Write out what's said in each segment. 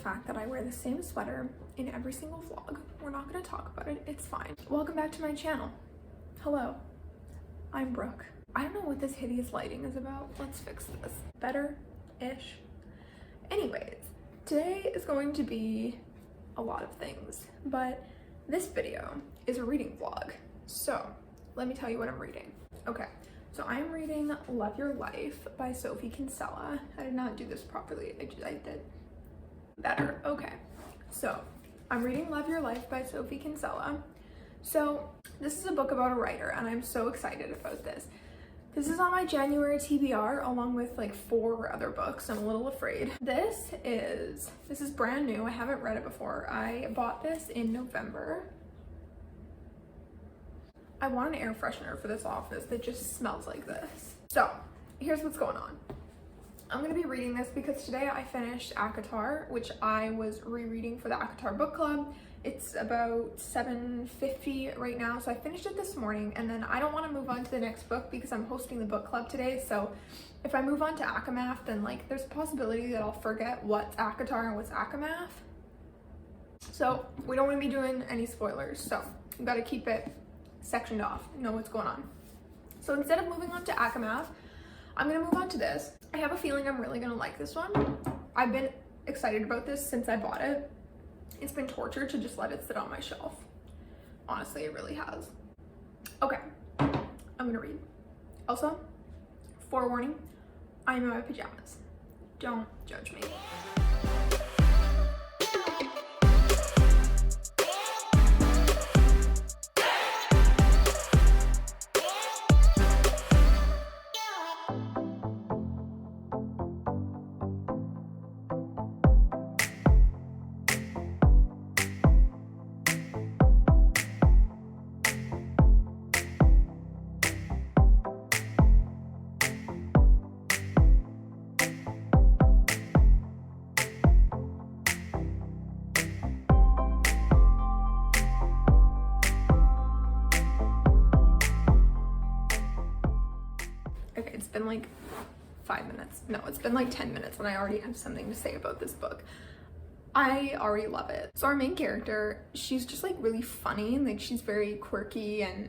fact that I wear the same sweater in every single vlog. We're not gonna talk about it, it's fine. Welcome back to my channel. Hello, I'm Brooke. I don't know what this hideous lighting is about. Let's fix this. Better-ish. Anyways, today is going to be a lot of things, but this video is a reading vlog. So let me tell you what I'm reading. Okay, so I'm reading Love Your Life by Sophie Kinsella. I did not do this properly. I did better. Okay, so I'm reading Love Your Life by Sophie Kinsella. So this is a book about a writer and I'm so excited about this. This is on my January TBR along with like 4 other books. I'm a little afraid. This is brand new. I haven't read it before. I bought this in November. I want an air freshener for this office that just smells like this. So here's what's going on. I'm gonna be reading this because today I finished ACOTAR, which I was rereading for the ACOTAR book club. It's about 7:50 right now, so I finished it this morning, and then I don't want to move on to the next book because I'm hosting the book club today. So if I move on to ACOMAF, then like there's a possibility that I'll forget what's ACOTAR and what's ACOMAF. So we don't want to be doing any spoilers, so you gotta keep it sectioned off, know what's going on. So instead of moving on to ACOMAF, I'm gonna move on to this. I have a feeling I'm really gonna like this one. I've been excited about this since I bought it. It's been torture to just let it sit on my shelf. Honestly, it really has. Okay, I'm gonna read. Also, forewarning, I'm in my pajamas. Don't judge me. Okay, it's been like 5 minutes. No, it's been like 10 minutes and I already have something to say about this book. I already love it. So our main character, she's just like really funny, like she's very quirky, and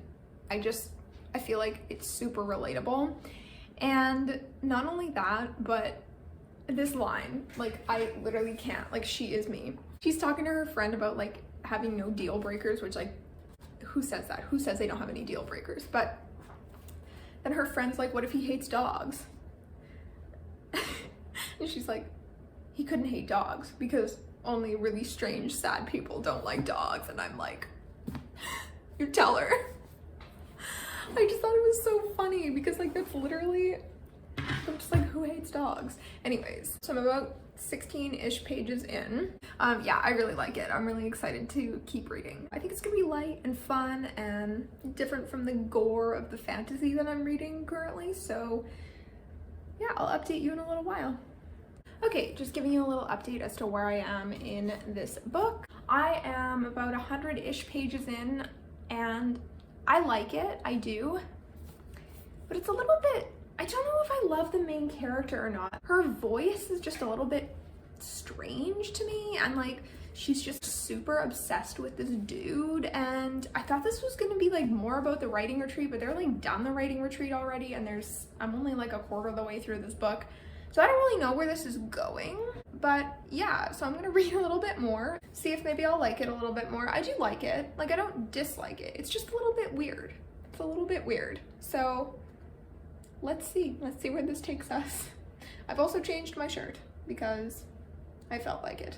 I feel like it's super relatable. And not only that, but this line, like I literally can't, like she is me. She's talking to her friend about like having no deal breakers, which like, who says that? Who says they don't have any deal breakers? But then her friend's like, what if he hates dogs? And she's like, he couldn't hate dogs because only really strange, sad people don't like dogs. And I'm like, you tell her. I just thought it was so funny because like that's literally, I'm just like, who hates dogs? Anyways, so I'm about 16-ish pages in. Yeah, I really like it. I'm really excited to keep reading. I think it's gonna be light and fun and different from the gore of the fantasy that I'm reading currently. So yeah, I'll update you in a little while. Okay, just giving you a little update as to where I am in this book. I am about 100-ish pages in and I like it, I do, but it's a little bit, I don't know if I love the main character or not. Her voice is just a little bit strange to me, and like she's just super obsessed with this dude, and I thought this was gonna be like more about the writing retreat, but they're like done the writing retreat already, and I'm only like a quarter of the way through this book. So I don't really know where this is going, but yeah, so I'm gonna read a little bit more, see if maybe I'll like it a little bit more. I do like it, like I don't dislike it. It's just a little bit weird. It's a little bit weird. So let's see where this takes us. I've also changed my shirt because I felt like it.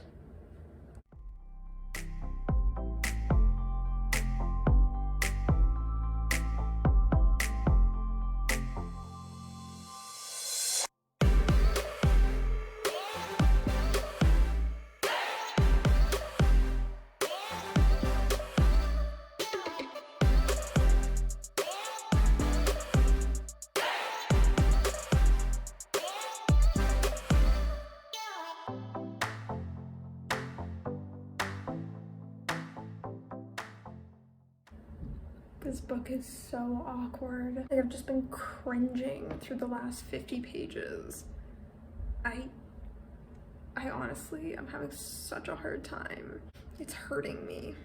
This book is so awkward. Like, I've just been cringing through the last 50 pages. I honestly am having such a hard time. It's hurting me.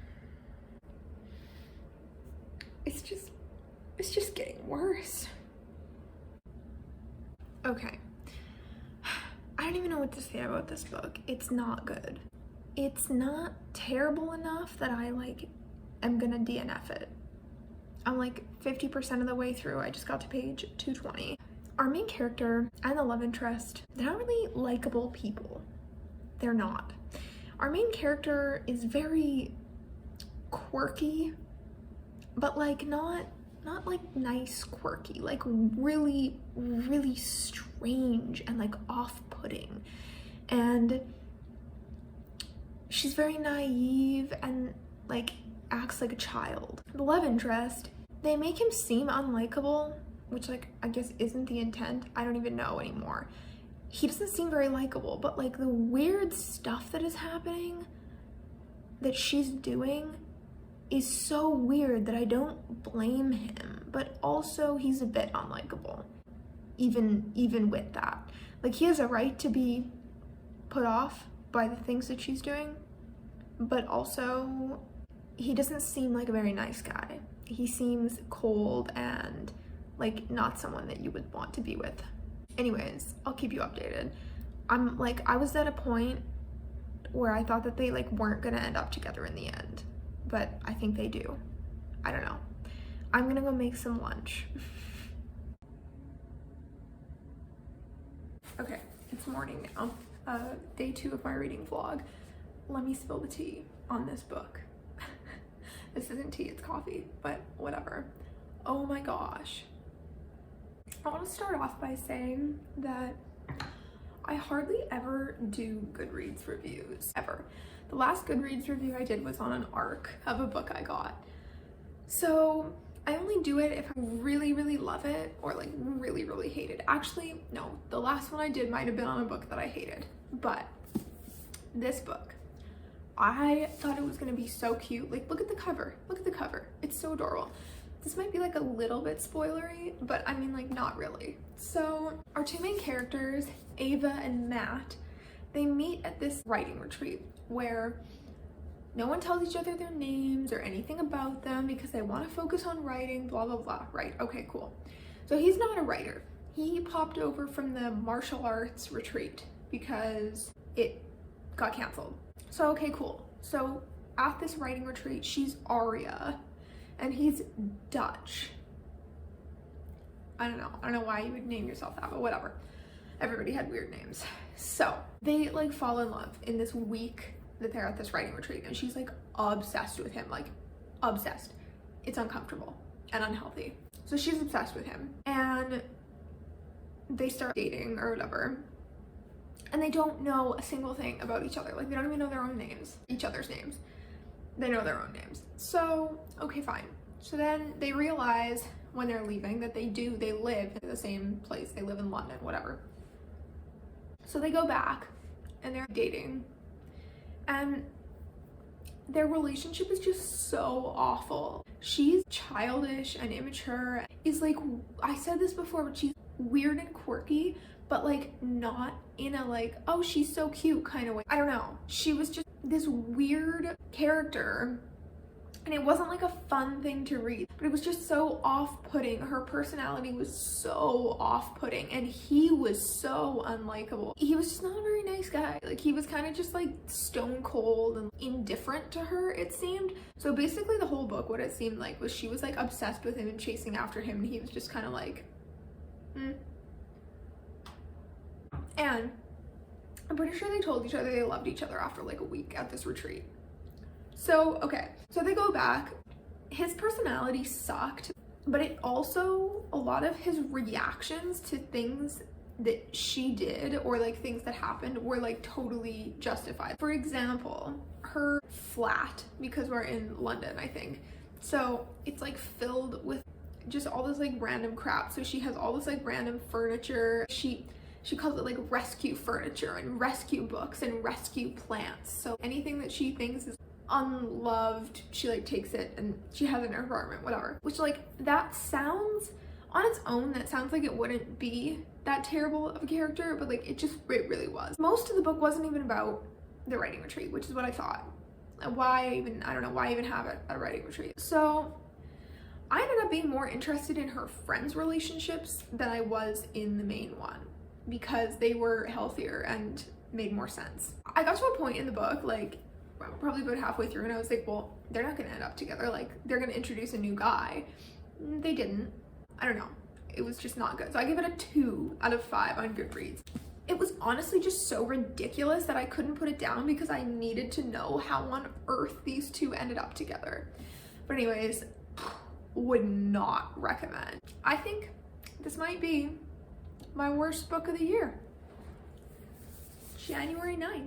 It's just getting worse. Okay. I don't even know what to say about this book. It's not good. It's not terrible enough that I like am gonna DNF it. I'm like 50% of the way through. I just got to page 220. Our main character and the love interest, they're not really likable people. They're not. Our main character is very quirky, but like not like nice quirky, like really, really strange and like off-putting. And she's very naive and like acts like a child. The love interest, they make him seem unlikable, which like I guess isn't the intent. I don't even know anymore. He doesn't seem very likable, but like the weird stuff that is happening that she's doing is so weird that I don't blame him, but also he's a bit unlikable even with that. Like he has a right to be put off by the things that she's doing, but also he doesn't seem like a very nice guy. He seems cold and like not someone that you would want to be with. Anyways, I'll keep you updated. I was at a point where I thought that they like weren't gonna end up together in the end, but I think they do. I don't know. I'm gonna go make some lunch. Okay, it's morning now. Day 2 of my reading vlog. Let me spill the tea on this book. This isn't tea, it's coffee, but whatever. Oh my gosh. I want to start off by saying that I hardly ever do Goodreads reviews, ever. The last Goodreads review I did was on an arc of a book I got. So I only do it if I really, really love it or like really, really hate it. Actually, no, the last one I did might have been on a book that I hated, but this book, I thought it was gonna be so cute. Like, look at the cover, look at the cover. It's so adorable. This might be like a little bit spoilery, but I mean like not really. So our two main characters, Ava and Matt, they meet at this writing retreat where no one tells each other their names or anything about them because they want to focus on writing, blah, blah, blah, right? Okay, cool. So he's not a writer. He popped over from the martial arts retreat because it got canceled. So, okay, cool. So at this writing retreat, she's Aria and he's Dutch. I don't know why you would name yourself that, but whatever. Everybody had weird names. So they like fall in love in this week that they're at this writing retreat, and she's like obsessed with him, like obsessed. It's uncomfortable and unhealthy. So she's obsessed with him and they start dating or whatever. And they don't know a single thing about each other. Like they don't even know their own names, each other's names. They know their own names. So, okay, fine. So then they realize when they're leaving that they live in the same place. They live in London, whatever. So they go back and they're dating and their relationship is just so awful. She's childish and immature. Is like, I said this before, but she's weird and quirky, but like not in a like, oh, she's so cute kind of way. I don't know. She was just this weird character and it wasn't like a fun thing to read, but it was just so off-putting. Her personality was so off-putting and he was so unlikable. He was just not a very nice guy. Like he was kind of just like stone cold and indifferent to her, it seemed. So basically the whole book, what it seemed like was she was like obsessed with him and chasing after him and he was just kind of like, And I'm pretty sure they told each other they loved each other after like a week at this retreat. So, okay, so they go back. His personality sucked, but it also, a lot of his reactions to things that she did or like things that happened were like totally justified. For example, her flat, because we're in London, I think. So it's like filled with just all this like random crap. So she has all this like random furniture. She calls it like rescue furniture and rescue books and rescue plants. So anything that she thinks is unloved, she like takes it and she has it in her apartment, whatever. Which like, that sounds, on its own, that sounds like it wouldn't be that terrible of a character, but like it really was. Most of the book wasn't even about the writing retreat, which is what I thought. I don't know why even have a writing retreat. So I ended up being more interested in her friends' relationships than I was in the main one, because they were healthier and made more sense. I got to a point in the book, like probably about halfway through, and I was like, well, they're not gonna end up together. Like, they're gonna introduce a new guy. They didn't. I don't know. It was just not good. So I give it a 2 out of 5 on Goodreads. It was honestly just so ridiculous that I couldn't put it down because I needed to know how on earth these two ended up together. But anyways, would not recommend. I think this might be my worst book of the year. January 9th.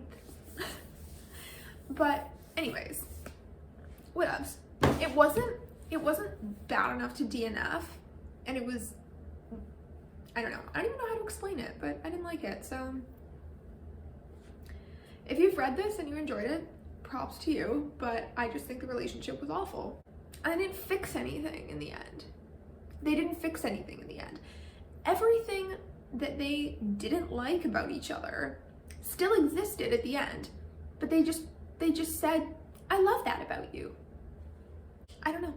But anyways, whatevs. It wasn't bad enough to DNF, and it was, I don't even know how to explain it, but I didn't like it. So if you've read this and you enjoyed it, props to you, but I just think the relationship was awful. And they didn't fix anything in the end. They didn't fix anything in the end. Everything that they didn't like about each other still existed at the end, but they just said, I love that about you. I don't know.